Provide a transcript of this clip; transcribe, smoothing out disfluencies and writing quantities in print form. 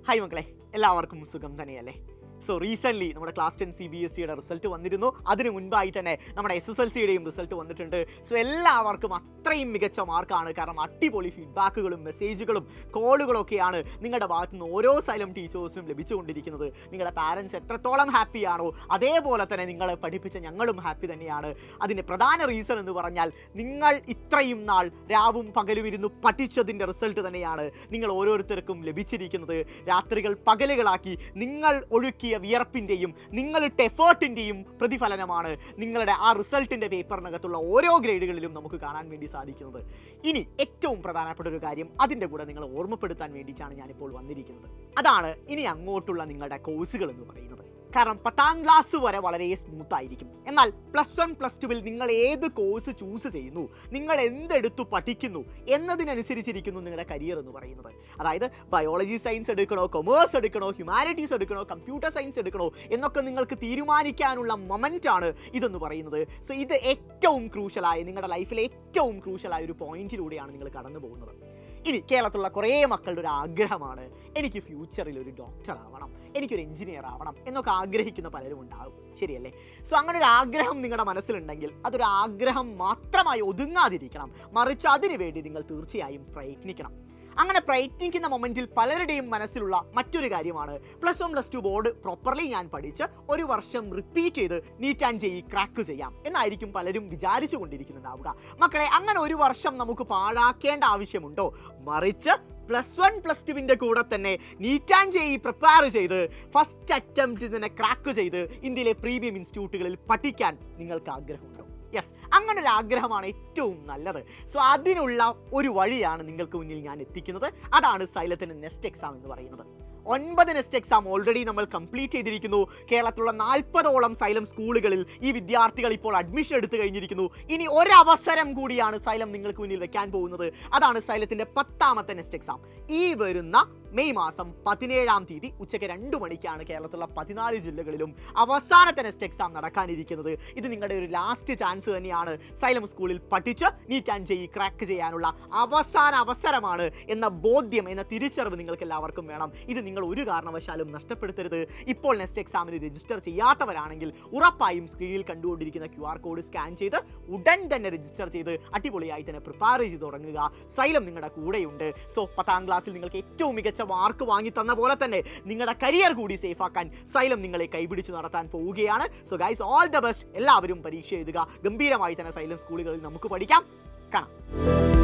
Hi മക്കളെ, എല്ലാവർക്കും സുഖം തന്നെയല്ലേ? സോ റീസെൻ്റ്ലി നമ്മുടെ ക്ലാസ് 10 CBSEയുടെ റിസൾട്ട് വന്നിരുന്നു. അതിന് മുൻപായി തന്നെ നമ്മുടെ SSLCയുടെയും റിസൾട്ട് വന്നിട്ടുണ്ട്. സോ എല്ലാവർക്കും അത്രയും മികച്ച മാർക്കാണ്. കാരണം അടിപൊളി ഫീഡ്ബാക്കുകളും മെസ്സേജുകളും കോളുകളൊക്കെയാണ് നിങ്ങളുടെ ഭാഗത്തു നിന്ന് ഓരോ സൈലം ടീച്ചേഴ്സിനും ലഭിച്ചുകൊണ്ടിരിക്കുന്നത്. നിങ്ങളുടെ പാരൻസ് എത്രത്തോളം ഹാപ്പിയാണോ അതേപോലെ തന്നെ നിങ്ങളെ പഠിപ്പിച്ച ഞങ്ങളും ഹാപ്പി തന്നെയാണ്. അതിൻ്റെ പ്രധാന റീസൺ എന്ന് പറഞ്ഞാൽ നിങ്ങൾ ഇത്രയും നാൾ രാവും പകലും ഇരുന്ന് പഠിച്ചതിൻ്റെ റിസൾട്ട് തന്നെയാണ് നിങ്ങൾ ഓരോരുത്തർക്കും ലഭിച്ചിരിക്കുന്നത്. രാത്രികൾ പകലുകളാക്കി നിങ്ങൾ ഒഴുക്കിയ വിയർപ്പിൻ്റെയും നിങ്ങളുടെ എഫേർട്ടിൻ്റെയും പ്രതിഫലനമാണ് നിങ്ങളുടെ ആ റിസൾട്ടിൻ്റെ പേപ്പറിനകത്തുള്ള ഓരോ ഗ്രേഡുകളിലും നമുക്ക് കാണാൻ വേണ്ടി സാധിക്കുന്നത്. ഇനി ഏറ്റവും പ്രധാനപ്പെട്ട ഒരു കാര്യം അതിൻ്റെ കൂടെ നിങ്ങളെ ഓർമ്മപ്പെടുത്താൻ വേണ്ടിയിട്ടാണ് ഞാനിപ്പോൾ വന്നിരിക്കുന്നത്. അതാണ് ഇനി അങ്ങോട്ടുള്ള നിങ്ങളുടെ കോഴ്സുകൾ എന്ന് പറയുന്നത്. കാരണം 10ാം ക്ലാസ് വരെ വളരെ സ്മൂത്ത് ആയിരിക്കും. എന്നാൽ +1 +2 നിങ്ങൾ ഏത് കോഴ്സ് ചൂസ് ചെയ്യുന്നു, നിങ്ങൾ എന്തെടുത്തു പഠിക്കുന്നു എന്നതിനനുസരിച്ചിരിക്കുന്നു നിങ്ങളുടെ കരിയർ എന്ന് പറയുന്നത്. അതായത് ബയോളജി സയൻസ് എടുക്കണോ, കൊമേഴ്സ് എടുക്കണോ, ഹ്യൂമാനിറ്റീസ് എടുക്കണോ, കമ്പ്യൂട്ടർ സയൻസ് എടുക്കണോ എന്നൊക്കെ നിങ്ങൾക്ക് തീരുമാനിക്കാനുള്ള മൊമെൻ്റാണ് ഇതെന്ന് പറയുന്നത്. സോ ഇത് ഏറ്റവും ക്രൂഷ്യലായ, നിങ്ങളുടെ ലൈഫിലെ ഏറ്റവും ക്രൂഷ്യലായ ഒരു പോയിന്റിലൂടെയാണ് നിങ്ങൾ കടന്നു പോകുന്നത്. ഇനി കേരളത്തിലുള്ള കുറേ മക്കളുടെ ഒരു ആഗ്രഹമാണ്, എനിക്ക് ഫ്യൂച്ചറിൽ ഒരു ഡോക്ടർ ആവണം, എനിക്കൊരു എഞ്ചിനീയർ ആവണം എന്നൊക്കെ ആഗ്രഹിക്കുന്ന പലരും ഉണ്ടാകും. ശരിയല്ലേ? സോ അങ്ങനെ ഒരു ആഗ്രഹം നിങ്ങളുടെ മനസ്സിലുണ്ടെങ്കിൽ അതൊരു ആഗ്രഹം മാത്രമായി ഒതുങ്ങാതിരിക്കണം, മറിച്ച് അതിനു വേണ്ടി നിങ്ങൾ തീർച്ചയായും പ്രയത്നിക്കണം. അങ്ങനെ പ്രയത്നിക്കുന്ന മൊമെൻറ്റിൽ പലരുടെയും മനസ്സിലുള്ള മറ്റൊരു കാര്യമാണ് +1 +2 ബോർഡ് പ്രോപ്പർലി ഞാൻ പഠിച്ച് ഒരു വർഷം റിപ്പീറ്റ് ചെയ്ത് നീറ്റ് ആൻഡ് ജെഇഇ ക്രാക്ക് ചെയ്യാം എന്നായിരിക്കും പലരും വിചാരിച്ചു കൊണ്ടിരിക്കുന്നുണ്ടാവുക. മക്കളെ, അങ്ങനെ ഒരു വർഷം നമുക്ക് പാഴാക്കേണ്ട ആവശ്യമുണ്ടോ? മറിച്ച് +1 +2 കൂടെ തന്നെ നീറ്റ് ആൻഡ് ജെഇഇ പ്രിപ്പയർ ചെയ്ത് ഫസ്റ്റ് അറ്റംപ്റ്റ് തന്നെ ക്രാക്ക് ചെയ്ത് ഇന്ത്യയിലെ പ്രീമിയം ഇൻസ്റ്റിറ്റ്യൂട്ടുകളിൽ പഠിക്കാൻ നിങ്ങൾക്ക് ആഗ്രഹമുണ്ടോ? യെസ്, അങ്ങനെ ഒരു ആഗ്രഹമാണ് ഏറ്റവും നല്ലത്. സോ അതിനുള്ള ഒരു വഴിയാണ് നിങ്ങൾക്ക് മുന്നിൽ ഞാൻ എത്തിക്കുന്നത്. അതാണ് സൈലത്തിൻ്റെ നെസ്റ്റ് എക്സാം എന്ന് പറയുന്നത്. 9 നെസ്റ്റ് എക്സാം ഓൾറെഡി നമ്മൾ കംപ്ലീറ്റ് ചെയ്തിരിക്കുന്നു. കേരളത്തിലുള്ള 40ഓളം സൈലം സ്കൂളുകളിൽ ഈ വിദ്യാർത്ഥികൾ ഇപ്പോൾ അഡ്മിഷൻ എടുത്തു കഴിഞ്ഞിരിക്കുന്നു. ഇനി ഒരവസരം കൂടിയാണ് സൈലം നിങ്ങൾക്ക് മുന്നിൽ വെക്കാൻ പോകുന്നത്. അതാണ് സൈലത്തിൻ്റെ 10ാമത്തെ നെസ്റ്റ് എക്സാം. ഈ വരുന്ന മെയ് മാസം 17-ാം തീയതി ഉച്ചയ്ക്ക് 2 മണിക്കാണ് കേരളത്തിലുള്ള 14 ജില്ലകളിലും അവസാനത്തെ നെസ്റ്റ് എക്സാം നടക്കാനിരിക്കുന്നത്. ഇത് നിങ്ങളുടെ ഒരു ലാസ്റ്റ് ചാൻസ് തന്നെയാണ്. സൈലം സ്കൂളിൽ പഠിച്ച് നീറ്റ് ആൻഡ് ജെഇഇ ക്രാക്ക് ചെയ്യാനുള്ള അവസാന അവസരമാണ് എന്ന ബോധ്യം, എന്ന തിരിച്ചറിവ് നിങ്ങൾക്ക് എല്ലാവർക്കും വേണം. ഇത് നിങ്ങൾ ഒരു കാരണവശാലും നഷ്ടപ്പെടുത്തരുത്. ഇപ്പോൾ നെസ്റ്റ് എക്സാമിന് രജിസ്റ്റർ ചെയ്യാത്തവരാണെങ്കിൽ ഉറപ്പായും സ്ക്രീനിൽ കണ്ടുകൊണ്ടിരിക്കുന്ന QR കോഡ് സ്കാൻ ചെയ്ത് ഉടൻ തന്നെ രജിസ്റ്റർ ചെയ്ത് അടിപൊളിയായി തന്നെ പ്രിപ്പയർ ചെയ്ത് തുടങ്ങുക. സൈലം നിങ്ങളുടെ കൂടെയുണ്ട്. സോ 10ാം ക്ലാസ്സിൽ നിങ്ങൾക്ക് ഏറ്റവും മികച്ച മാർക്ക് വാങ്ങി തന്ന പോലെ തന്നെ നിങ്ങളുടെ കരിയർ കൂടി സേഫ് ആക്കാൻ സൈലം നിങ്ങളെ കൈപിടിച്ച് നടത്താൻ പോവുകയാണ്. So guys, all the best. എല്ലാവരും പരീക്ഷ എഴുതുക. ഗംഭീരമായി തന്നെ സൈലം സ്കൂളുകളിൽ നമുക്ക് പഠിക്കാം. കാണാം.